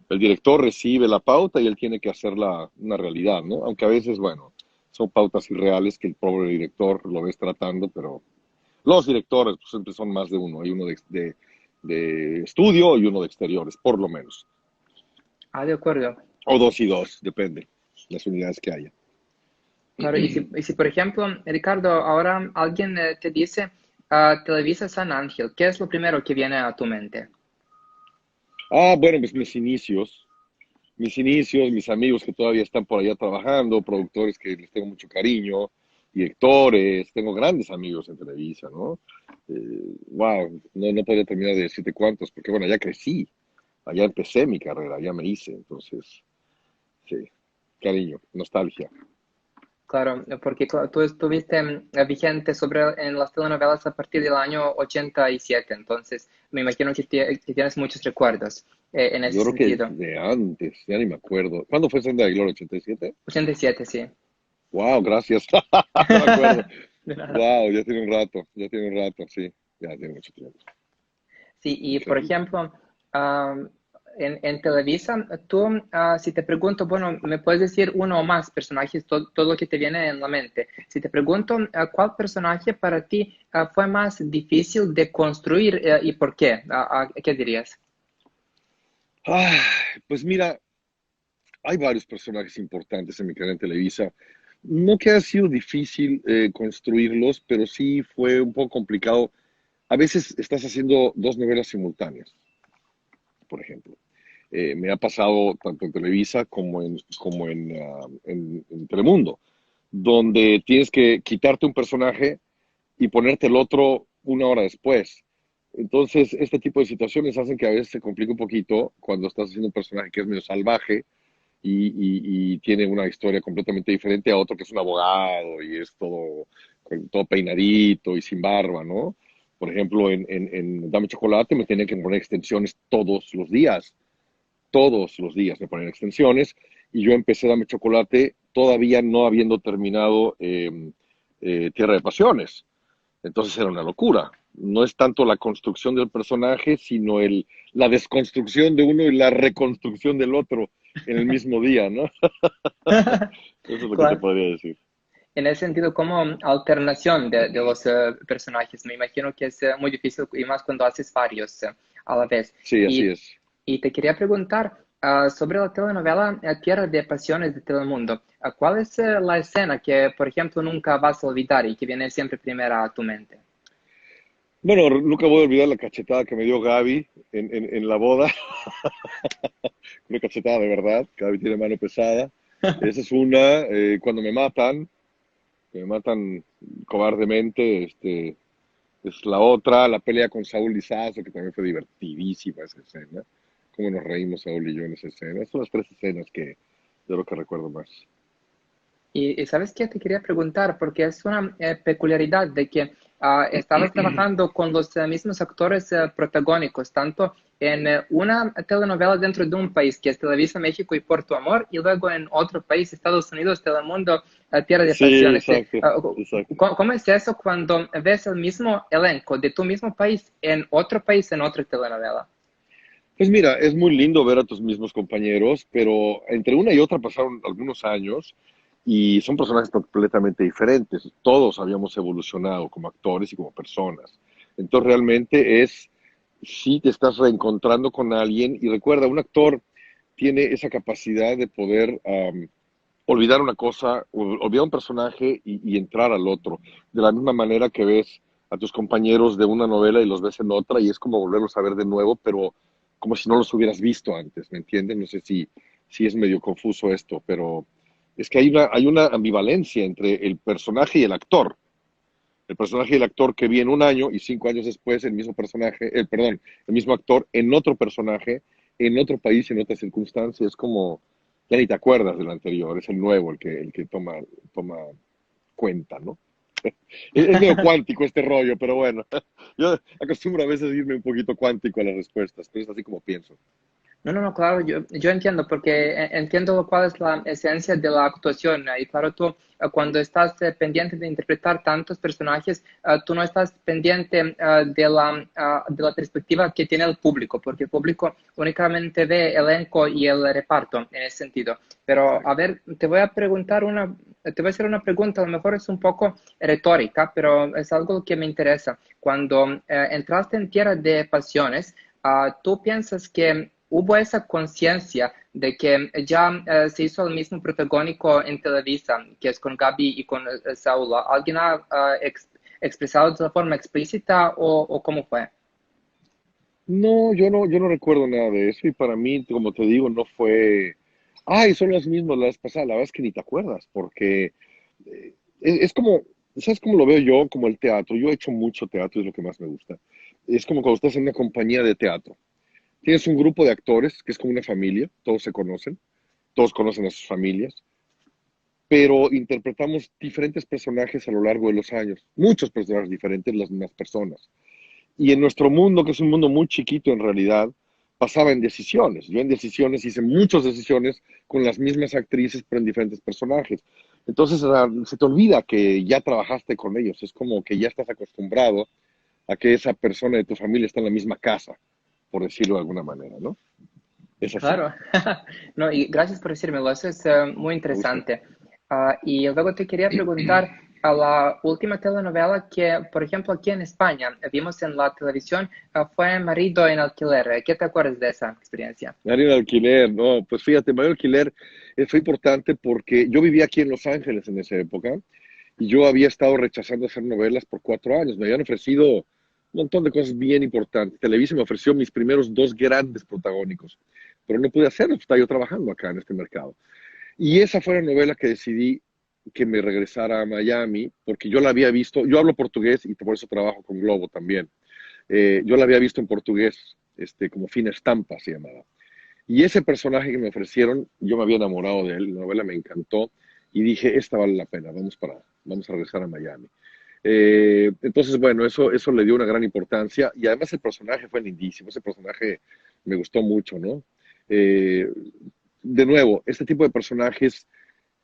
El director recibe la pauta y él tiene que hacerla una realidad, ¿no? Aunque a veces, bueno, son pautas irreales que el pobre director lo ves tratando, pero los directores pues, siempre son más de uno. Hay uno de estudio y uno de exteriores, por lo menos. Ah, de acuerdo. O dos y dos, depende, las unidades que haya. Claro, y si, por ejemplo, Ricardo, ahora alguien te dice Televisa San Ángel, ¿qué es lo primero que viene a tu mente? Ah, bueno, pues mis amigos que todavía están por allá trabajando, productores que les tengo mucho cariño, directores, tengo grandes amigos en Televisa, ¿no? Wow, no podría terminar de decirte cuántos, porque bueno, ya crecí, allá empecé mi carrera, ya me hice, entonces, sí, cariño, nostalgia. Claro, porque tú estuviste vigente en las telenovelas a partir del año 87, entonces me imagino que tienes muchos recuerdos en ese Yo creo que sentido. de antes, ya ni me acuerdo. ¿Cuándo fue Senda de Gloria? ¿87? 87, sí. Wow, gracias. No me acuerdo. De nada. Wow, ya tiene un rato, sí, ya tiene mucho tiempo. Sí, y por Increíble. ejemplo, am, en Televisa, tú, si te pregunto, bueno, me puedes decir uno o más personajes, todo lo que te viene en la mente. Si te pregunto, ¿cuál personaje para ti fue más difícil de construir y por qué? ¿Qué dirías? Ah, pues mira, hay varios personajes importantes en mi canal en Televisa. No que ha sido difícil construirlos, pero sí fue un poco complicado. A veces estás haciendo dos novelas simultáneas, por ejemplo. Me ha pasado tanto en Televisa como en Telemundo, donde tienes que quitarte un personaje y ponerte el otro una hora después. Entonces, este tipo de situaciones hacen que a veces se complique un poquito cuando estás haciendo un personaje que es medio salvaje y tiene una historia completamente diferente a otro que es un abogado y es todo, con todo peinadito y sin barba, ¿no? Por ejemplo, en Dame Chocolate me tenían que poner extensiones todos los días me ponían extensiones y yo empecé Dame Chocolate todavía no habiendo terminado Tierra de Pasiones. Entonces era una locura. No es tanto la construcción del personaje, sino la desconstrucción de uno y la reconstrucción del otro en el mismo día, ¿no? Eso es lo que te Claro. podría decir. En ese sentido, como alternación de los personajes, me imagino que es muy difícil y más cuando haces varios a la vez. Sí, así Y, es. y te quería preguntar sobre la telenovela Tierra de Pasiones de Telemundo. ¿Cuál es la escena que, por ejemplo, nunca vas a olvidar y que viene siempre primera a tu mente? Bueno, nunca voy a olvidar la cachetada que me dio Gaby en la boda. Una cachetada de verdad. Gaby tiene mano pesada. Esa es una. Cuando me matan cobardemente, es la otra, la pelea con Saúl Lizazo, que también fue divertidísima esa escena. Cómo nos reímos Saúl y yo en esa escena. Son las tres escenas que de lo que recuerdo más. Y ¿sabes qué? Te quería preguntar, porque es una peculiaridad de que estabas trabajando con los mismos actores protagónicos, tanto en una telenovela dentro de un país, que es Televisa México y Por tu Amor, y luego en otro país, Estados Unidos, Telemundo, Tierra de Sí, Pasiones. exacto, exacto. ¿Cómo es eso cuando ves el mismo elenco de tu mismo país, en otra telenovela? Pues mira, es muy lindo ver a tus mismos compañeros, pero entre una y otra pasaron algunos años y son personajes completamente diferentes. Todos habíamos evolucionado como actores y como personas. Entonces realmente sí te estás reencontrando con alguien y recuerda, un actor tiene esa capacidad de poder olvidar una cosa, olvidar un personaje y entrar al otro. De la misma manera que ves a tus compañeros de una novela y los ves en otra y es como volverlos a ver de nuevo, pero como si no los hubieras visto antes, ¿me entiendes? No sé si es medio confuso esto, pero es que hay una ambivalencia entre el personaje y el actor. El personaje y el actor que viene un año y 5 años después el mismo personaje, perdón, el mismo actor en otro personaje, en otro país, en otra circunstancia, es como, ya ni te acuerdas del anterior, es el nuevo el que toma cuenta, ¿no? Es medio cuántico este rollo, pero bueno, yo acostumbro a veces irme un poquito cuántico a las respuestas, pero es así como pienso. No, no, no, claro, yo entiendo, porque entiendo cuál es la esencia de la actuación. Y claro, tú cuando estás pendiente de interpretar tantos personajes, tú no estás pendiente de la perspectiva que tiene el público, porque el público únicamente ve el elenco y el reparto en ese sentido. Pero a Exacto. ver, te voy a hacer una pregunta, a lo mejor es un poco retórica, pero es algo que me interesa. Cuando entraste en Tierra de Pasiones, ¿tú piensas que hubo esa conciencia de que ya se hizo el mismo protagónico en Televisa, que es con Gaby y con Saúl. ¿Alguien ha expresado de forma explícita o cómo fue? No, yo no recuerdo nada de eso y para mí, como te digo, no fue, ay, son los mismos la vez pasada, la verdad es que ni te acuerdas, porque es como, ¿sabes cómo lo veo yo? Como el teatro. Yo he hecho mucho teatro, es lo que más me gusta. Es como cuando estás en una compañía de teatro. Tienes un grupo de actores que es como una familia, todos se conocen, todos conocen a sus familias, pero interpretamos diferentes personajes a lo largo de los años, muchos personajes diferentes, las mismas personas. Y en nuestro mundo, que es un mundo muy chiquito en realidad, pasaba en decisiones. Yo en decisiones hice muchas decisiones con las mismas actrices, pero en diferentes personajes. Entonces se te olvida que ya trabajaste con ellos. Es como que ya estás acostumbrado a que esa persona de tu familia está en la misma casa, por decirlo de alguna manera, ¿no? Es así. Claro, no, y gracias por decírmelo, eso es muy Me gusta. interesante. Y luego te quería preguntar a la última telenovela que, por ejemplo, aquí en España vimos en la televisión, fue Marido en Alquiler. ¿Qué te acuerdas de esa experiencia? Mario de Alquiler, no, pues fíjate, Mario de Alquiler fue importante porque yo vivía aquí en Los Ángeles en esa época y yo había estado rechazando hacer novelas por 4 años. Me habían ofrecido un montón de cosas bien importantes. Televisa me ofreció mis primeros dos grandes protagónicos, pero no pude hacerlo, estaba yo trabajando acá en este mercado. Y esa fue la novela que decidí que me regresara a Miami, porque yo la había visto, yo hablo portugués y por eso trabajo con Globo también. Yo la había visto en portugués, como Fina Estampa se llamaba. Y ese personaje que me ofrecieron, yo me había enamorado de él, la novela me encantó y dije, esta vale la pena, vamos a regresar a Miami. Entonces, bueno, eso le dio una gran importancia y además el personaje fue lindísimo, ese personaje me gustó mucho, ¿no? Eh, de nuevo, este tipo de personajes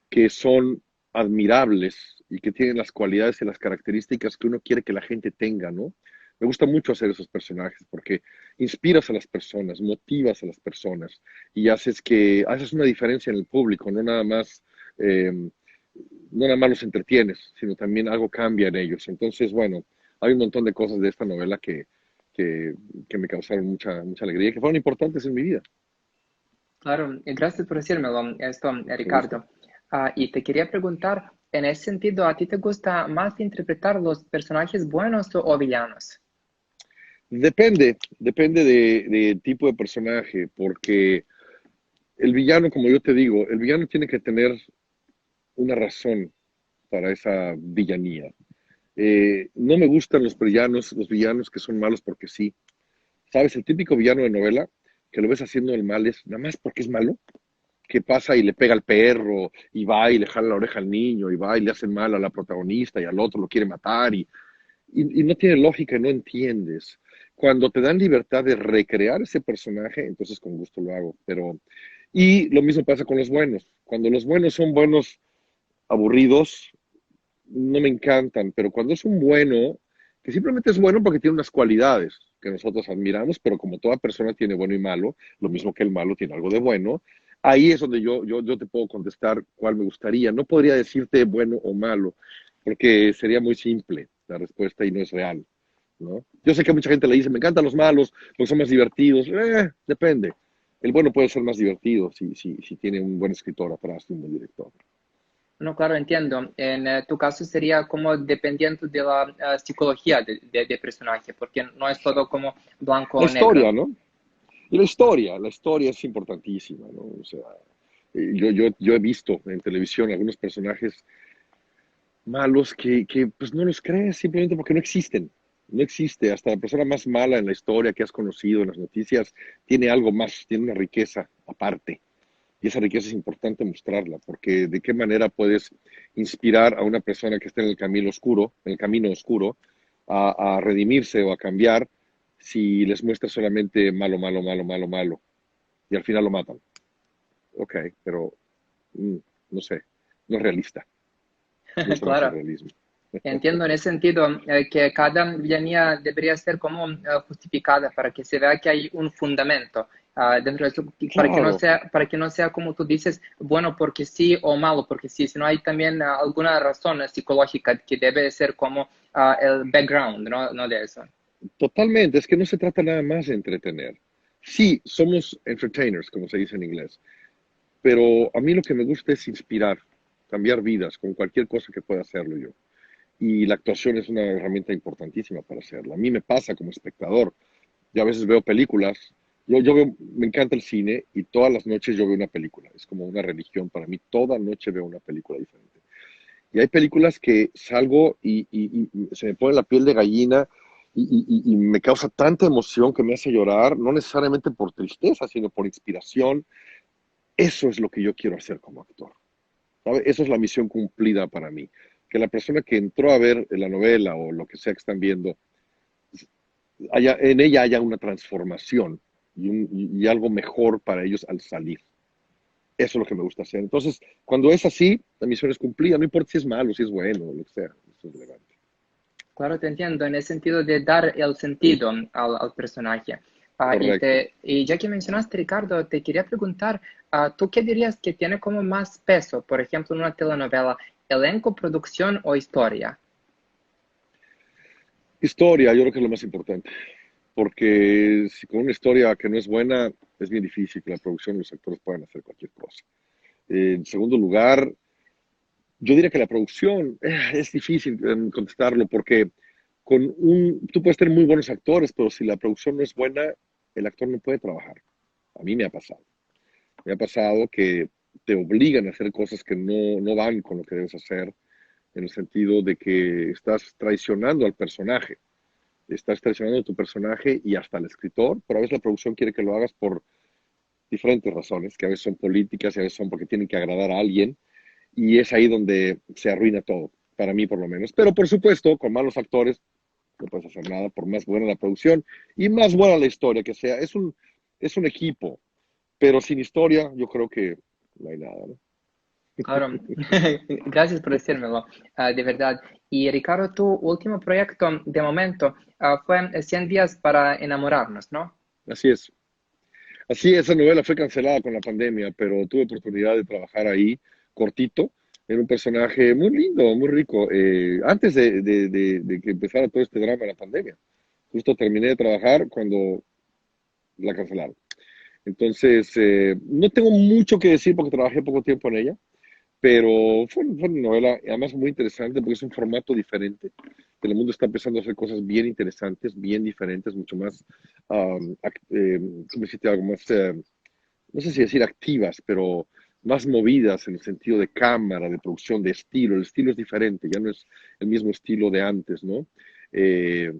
que son admirables y que tienen las cualidades y las características que uno quiere que la gente tenga, ¿no? Me gusta mucho hacer esos personajes porque inspiras a las personas, motivas a las personas y haces una diferencia en el público, no nada más los entretienes, sino también algo cambia en ellos. Entonces, bueno, hay un montón de cosas de esta novela que, que me causaron mucha alegría y que fueron importantes en mi vida. Claro, y gracias por decírmelo, esto, Me gusta. Ricardo. Y te quería preguntar, en ese sentido, ¿a ti te gusta más interpretar los personajes buenos o villanos? Depende de tipo de personaje, porque el villano, como yo te digo, el villano tiene que tener una razón para esa villanía. No me gustan los villanos que son malos porque sí. ¿Sabes? El típico villano de novela que lo ves haciendo el mal es nada más porque es malo, que pasa y le pega al perro, y va y le jala la oreja al niño, y va y le hace mal a la protagonista y al otro lo quiere matar, y no tiene lógica y no entiendes. Cuando te dan libertad de recrear ese personaje, entonces con gusto lo hago. Y lo mismo pasa con los buenos. Cuando los buenos son buenos aburridos, no me encantan, pero cuando es un bueno, que simplemente es bueno porque tiene unas cualidades que nosotros admiramos, pero como toda persona tiene bueno y malo, lo mismo que el malo tiene algo de bueno, ahí es donde yo te puedo contestar cuál me gustaría. No podría decirte bueno o malo, porque sería muy simple la respuesta y no es real, ¿no? Yo sé que a mucha gente le dice, me encantan los malos porque son más divertidos. Depende. El bueno puede ser más divertido si tiene un buen escritor atrás y un buen director. No, claro, entiendo. En tu caso sería como dependiendo de la psicología de personaje, porque no es todo como blanco La o negro. historia, ¿no? Y la historia es importantísima, ¿no? O sea, yo he visto en televisión algunos personajes malos que pues no los crees simplemente porque no existen. No existe. Hasta la persona más mala en la historia que has conocido en las noticias tiene algo más, tiene una riqueza aparte. Y esa riqueza es importante mostrarla, porque de qué manera puedes inspirar a una persona que está en el camino oscuro, a redimirse o a cambiar si les muestras solamente malo, malo, malo, malo, malo, y al final lo matan. Ok, pero mm, no sé, no es realista, no se me hace Claro, realismo. entiendo en ese sentido que cada villanía debería ser como justificada para que se vea que hay un fundamento dentro de eso, Claro, para que no sea como tú dices, bueno porque sí o malo porque sí, sino hay también alguna razón psicológica que debe ser como el background, ¿no? No de eso. totalmente, es que no se trata nada más de entretener. Sí, somos entertainers, como se dice en inglés, pero a mí lo que me gusta es inspirar, cambiar vidas con cualquier cosa que pueda hacerlo yo. Y la actuación es una herramienta importantísima para hacerlo. A mí me pasa como espectador. Yo a veces veo películas, me encanta el cine y todas las noches yo veo una película. Es como una religión para mí. Toda noche veo una película diferente. Y hay películas que salgo y se me pone la piel de gallina y me causa tanta emoción que me hace llorar, no necesariamente por tristeza, sino por inspiración. Eso es lo que yo quiero hacer como actor. ¿Sabe? Eso es la misión cumplida para mí. Que la persona que entró a ver la novela o lo que sea que están viendo, en ella haya una transformación y algo mejor para ellos al salir. Eso es lo que me gusta hacer. Entonces, cuando es así, la misión es cumplida. No importa si es malo, si es bueno, lo que sea. Eso es relevante. Claro, te entiendo, en el sentido de dar el sentido al personaje. Correcto. Y ya que mencionaste, Ricardo, te quería preguntar, ¿tú qué dirías que tiene como más peso, por ejemplo, en una telenovela, elenco, producción o historia? Historia, yo creo que es lo más importante. Porque si con una historia que no es buena, es bien difícil que la producción y los actores puedan hacer cualquier cosa. En segundo lugar, yo diría que la producción es difícil contestarlo porque tú puedes tener muy buenos actores, pero si la producción no es buena, el actor no puede trabajar. A mí me ha pasado. Me ha pasado que te obligan a hacer cosas que no van con lo que debes hacer, en el sentido de que estás traicionando al personaje. Estás traicionando a tu personaje y hasta al escritor, pero a veces la producción quiere que lo hagas por diferentes razones, que a veces son políticas y a veces son porque tienen que agradar a alguien y es ahí donde se arruina todo, para mí por lo menos. Pero por supuesto, con malos actores no puedes hacer nada, por más buena la producción y más buena la historia que sea. Es un equipo, pero sin historia yo creo que no hay nada, ¿no? Claro, gracias por decírmelo, de verdad. Y Ricardo, tu último proyecto de momento fue 100 días para enamorarnos, ¿no? Así es. Así, esa novela fue cancelada con la pandemia, pero tuve oportunidad de trabajar ahí, cortito, en un personaje muy lindo, muy rico, antes de que empezara todo este drama de la pandemia. Justo terminé de trabajar cuando la cancelaron. Entonces, no tengo mucho que decir porque trabajé poco tiempo en ella, pero fue una novela, además muy interesante porque es un formato diferente. Telemundo está empezando a hacer cosas bien interesantes, bien diferentes, mucho más, ¿cómo decirte algo? Más, no sé si decir activas, pero más movidas en el sentido de cámara, de producción, de estilo. El estilo es diferente, ya no es el mismo estilo de antes, ¿no? Eh,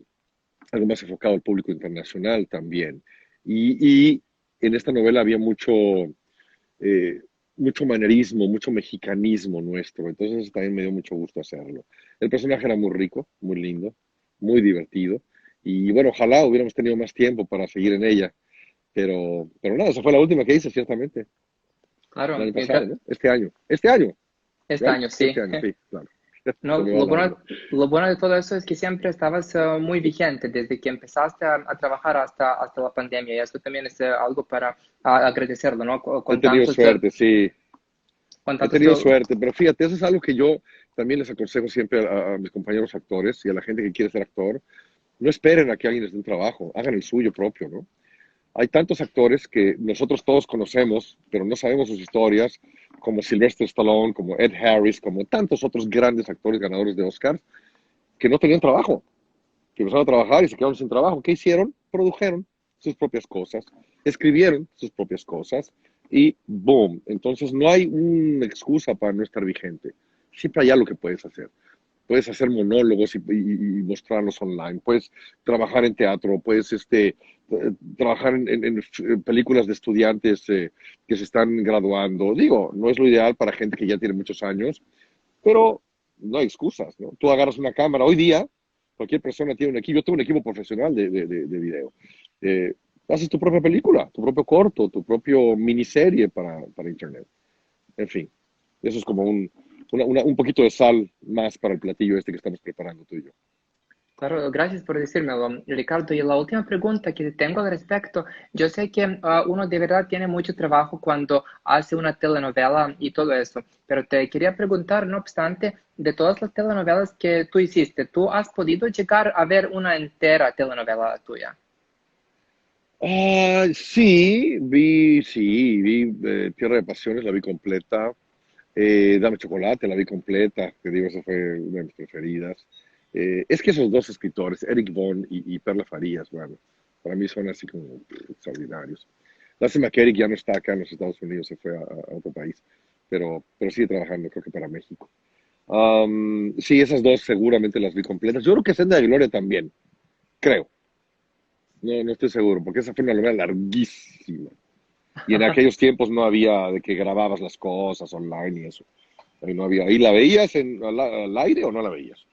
algo más enfocado al público internacional también. Y en esta novela había eh, mucho manerismo, mucho mexicanismo nuestro, entonces también me dio mucho gusto hacerlo. El personaje era muy rico, muy lindo, muy divertido, y bueno, ojalá hubiéramos tenido más tiempo para seguir en ella, pero nada, esa fue la última que hice, ciertamente, el Claro, año pasado, ¿no? Este año, este ¿right? año Sí, sí. este año, sí, claro. Se No, me va largo. lo bueno de todo eso es que siempre estabas muy vigente desde que empezaste a trabajar hasta la pandemia y eso también es algo para agradecerlo, ¿no? He tenido suerte, sí, con he tantos, tenido suerte, pero fíjate, eso es algo que yo también les aconsejo siempre a mis compañeros actores y a la gente que quiere ser actor. No esperen a que alguien les dé un trabajo, hagan el suyo propio, ¿no? Hay tantos actores que nosotros todos conocemos, pero no sabemos sus historias, como Sylvester Stallone, como Ed Harris, como tantos otros grandes actores ganadores de Oscars, que no tenían trabajo, que empezaron a trabajar y se quedaron sin trabajo. ¿Qué hicieron? Produjeron sus propias cosas, escribieron sus propias cosas y boom. Entonces no hay una excusa para no estar vigente. Siempre hay algo que puedes hacer. Puedes hacer monólogos y mostrarlos online, puedes trabajar en teatro, puedes trabajar en películas de estudiantes que se están graduando. Digo, no es lo ideal para gente que ya tiene muchos años, pero no hay excusas, ¿no? Tú agarras una cámara. Hoy día, cualquier persona tiene un equipo. Yo tengo un equipo profesional de video. Eh, haces tu propia película, tu propio corto, tu propio miniserie para Internet. En fin, eso es como un poquito de sal más para el platillo este que estamos preparando tú y yo. claro, gracias por decírmelo, Ricardo. Y la última pregunta que tengo al respecto, yo sé que uno de verdad tiene mucho trabajo cuando hace una telenovela y todo eso, pero te quería preguntar, no obstante, de todas las telenovelas que tú hiciste, ¿tú has podido llegar a ver una entera telenovela tuya? Sí, vi Tierra de Pasiones, la vi completa. Dame Chocolate, la vi completa, que digo, esa fue una de mis preferidas. Es que esos dos escritores, Eric Bond y Perla Farías, bueno, para mí son así como extraordinarios. Lástima que Eric ya no está acá en los Estados Unidos, se fue a otro país, pero sigue trabajando, creo que para México. Sí, esas dos seguramente las vi completas. Yo creo que Senda de Gloria también, creo. No estoy seguro, porque esa fue una novela larguísima. Y en aquellos tiempos no había de que grababas las cosas online y eso. Ahí no había. ¿Ahí la veías al aire o no la veías?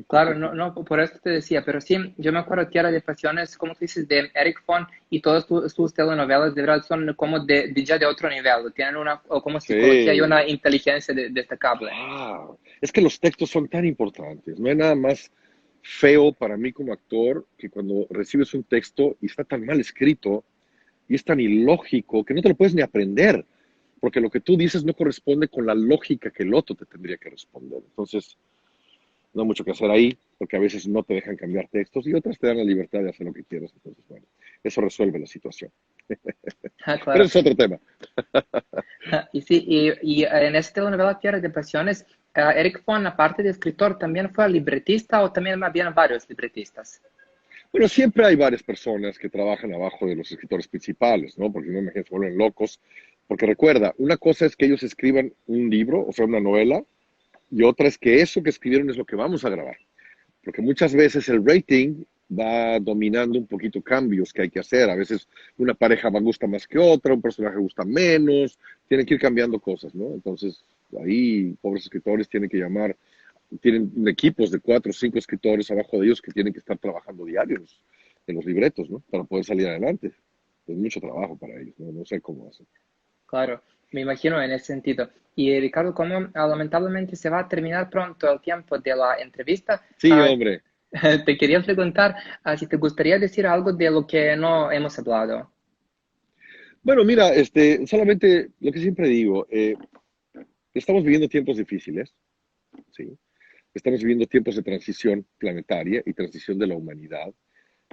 Claro, no, no, por eso te decía, pero sí, yo me acuerdo Tierra de Pasiones, como tú dices, de Eric Fon y todas sus telenovelas de verdad son como ya de otro nivel, tienen una o como psicología y Sí. una inteligencia destacable. Ah, es que los textos son tan importantes. No hay nada más feo para mí como actor que cuando recibes un texto y está tan mal escrito y es tan ilógico que no te lo puedes ni aprender, porque lo que tú dices no corresponde con la lógica que el otro te tendría que responder. Entonces, no hay mucho que hacer ahí, porque a veces no te dejan cambiar textos y otras te dan la libertad de hacer lo que quieras. Entonces, bueno, eso resuelve la situación. Ah, Pero claro. es otro tema. Y sí, y en esta telenovela Tierra de Pasiones, Eric Fon, aparte de escritor, también fue libretista o también habían varios libretistas. Bueno, siempre hay varias personas que trabajan abajo de los escritores principales, ¿no? Porque no me se vuelven locos. Porque recuerda, una cosa es que ellos escriban un libro, o sea, una novela, y otra es que eso que escribieron es lo que vamos a grabar. Porque muchas veces el rating va dominando un poquito cambios que hay que hacer. A veces una pareja va gusta más que otra, un personaje gusta menos, tienen que ir cambiando cosas, ¿no? Entonces, ahí, pobres escritores tienen que llamar, tienen equipos de 4 o 5 escritores abajo de ellos que tienen que estar trabajando diarios en los libretos, ¿no? Para poder salir adelante. Es mucho trabajo para ellos, ¿no? No sé cómo hacen. Claro, me imagino en ese sentido. Y Ricardo, como lamentablemente se va a terminar pronto el tiempo de la entrevista, Sí, ah, hombre. te quería preguntar si te gustaría decir algo de lo que no hemos hablado. Bueno, mira, solamente lo que siempre digo, estamos viviendo tiempos difíciles, ¿sí? Estamos viviendo tiempos de transición planetaria y transición de la humanidad.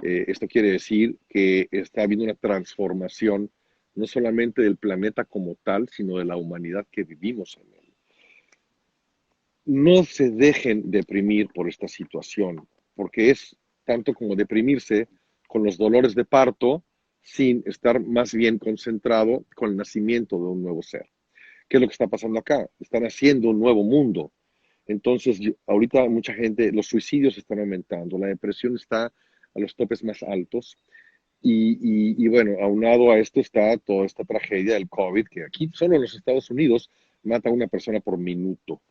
Esto quiere decir que está habiendo una transformación no solamente del planeta como tal, sino de la humanidad que vivimos en él. No se dejen deprimir por esta situación, porque es tanto como deprimirse con los dolores de parto sin estar más bien concentrado con el nacimiento de un nuevo ser. ¿Qué es lo que está pasando acá? Están haciendo un nuevo mundo. Entonces, ahorita mucha gente, los suicidios están aumentando, la depresión está a los topes más altos y bueno, aunado a esto está toda esta tragedia del COVID, que aquí solo en los Estados Unidos mata a una persona por minuto.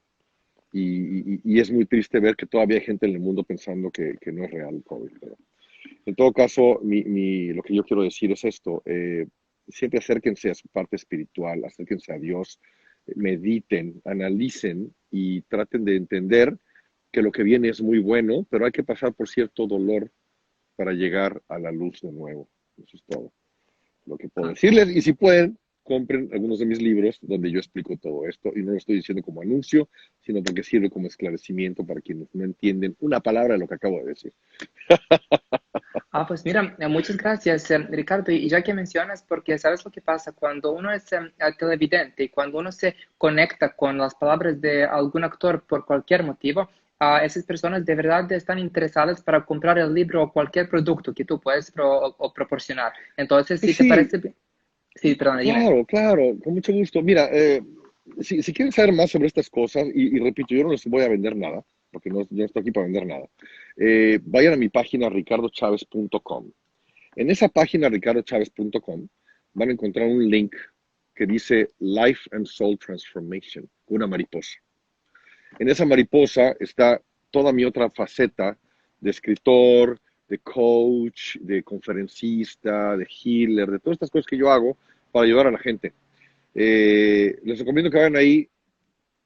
Y es muy triste ver que todavía hay gente en el mundo pensando que no es real el COVID. Pero en todo caso, lo que yo quiero decir es esto. Siempre acérquense a su parte espiritual, acérquense a Dios, mediten, analicen y traten de entender que lo que viene es muy bueno, pero hay que pasar por cierto dolor para llegar a la luz de nuevo. Eso es todo lo que puedo Ah, decirles. Y si pueden, compren algunos de mis libros donde yo explico todo esto. Y no lo estoy diciendo como anuncio, sino porque sirve como esclarecimiento para quienes no entienden una palabra de lo que acabo de decir. pues mira, muchas gracias, Ricardo. Y ya que mencionas, porque sabes lo que pasa cuando uno es televidente y cuando uno se conecta con las palabras de algún actor por cualquier motivo, esas personas de verdad están interesadas para comprar el libro o cualquier producto que tú puedes o proporcionar. Entonces, si te Sí, parece, sí, perdón, dime. claro, claro, con mucho gusto. Mira, si quieren saber más sobre estas cosas, y repito, yo no les voy a vender nada, porque no, yo no estoy aquí para vender nada, vayan a mi página ricardochaves.com. En esa página ricardochaves.com van a encontrar un link que dice Life and Soul Transformation, una mariposa. En esa mariposa está toda mi otra faceta de escritor, de coach, de conferencista, de healer, de todas estas cosas que yo hago para ayudar a la gente. Les recomiendo que vayan ahí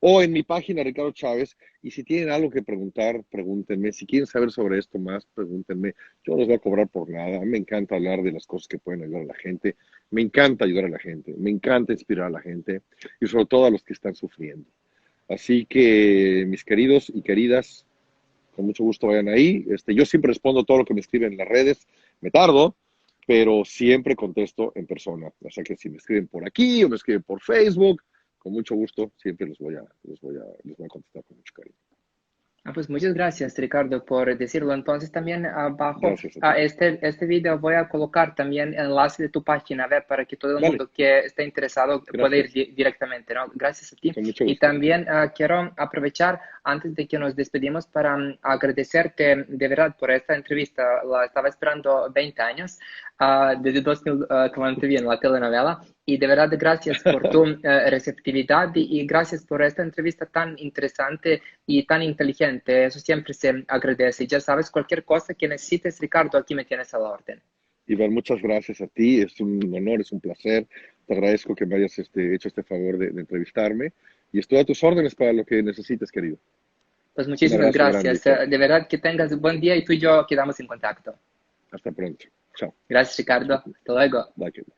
o en mi página Ricardo Chávez y si tienen algo que preguntar, pregúntenme. Si quieren saber sobre esto más, pregúntenme. Yo no les voy a cobrar por nada. Me encanta hablar de las cosas que pueden ayudar a la gente. Me encanta ayudar a la gente. Me encanta inspirar a la gente y sobre todo a los que están sufriendo. Así que, mis queridos y queridas, con mucho gusto vayan ahí. Yo siempre respondo todo lo que me escriben en las redes. Me tardo, pero siempre contesto en persona. O sea que si me escriben por aquí o me escriben por Facebook, con mucho gusto, siempre les voy a contestar con mucho cariño. Pues muchas gracias, Ricardo, por decirlo. Entonces también abajo Gracias a a ti. este video voy a colocar también el enlace de tu página web para que todo el Vale, mundo que esté interesado pueda ir gracias. directamente, ¿no? Gracias a ti. Con mucho Y gusto. también quiero aprovechar antes de que nos despedimos para agradecerte de verdad por esta entrevista. La estaba esperando 20 años, desde 2000, cuando te vi en la telenovela. Y de verdad, gracias por tu receptividad y gracias por esta entrevista tan interesante y tan inteligente. Eso siempre se agradece. Ya sabes, cualquier cosa que necesites, Ricardo, aquí me tienes a la orden. Iván, muchas gracias a ti. Es un honor, es un placer. Te agradezco que me hayas hecho este favor de entrevistarme. Y estoy a tus órdenes para lo que necesites, querido. Pues Un muchísimas abrazo grande y gracias. fuerte. De verdad que tengas buen día y tú y yo quedamos en contacto. Hasta pronto. Chao. Gracias, Ricardo. Hasta luego. Bye, querido.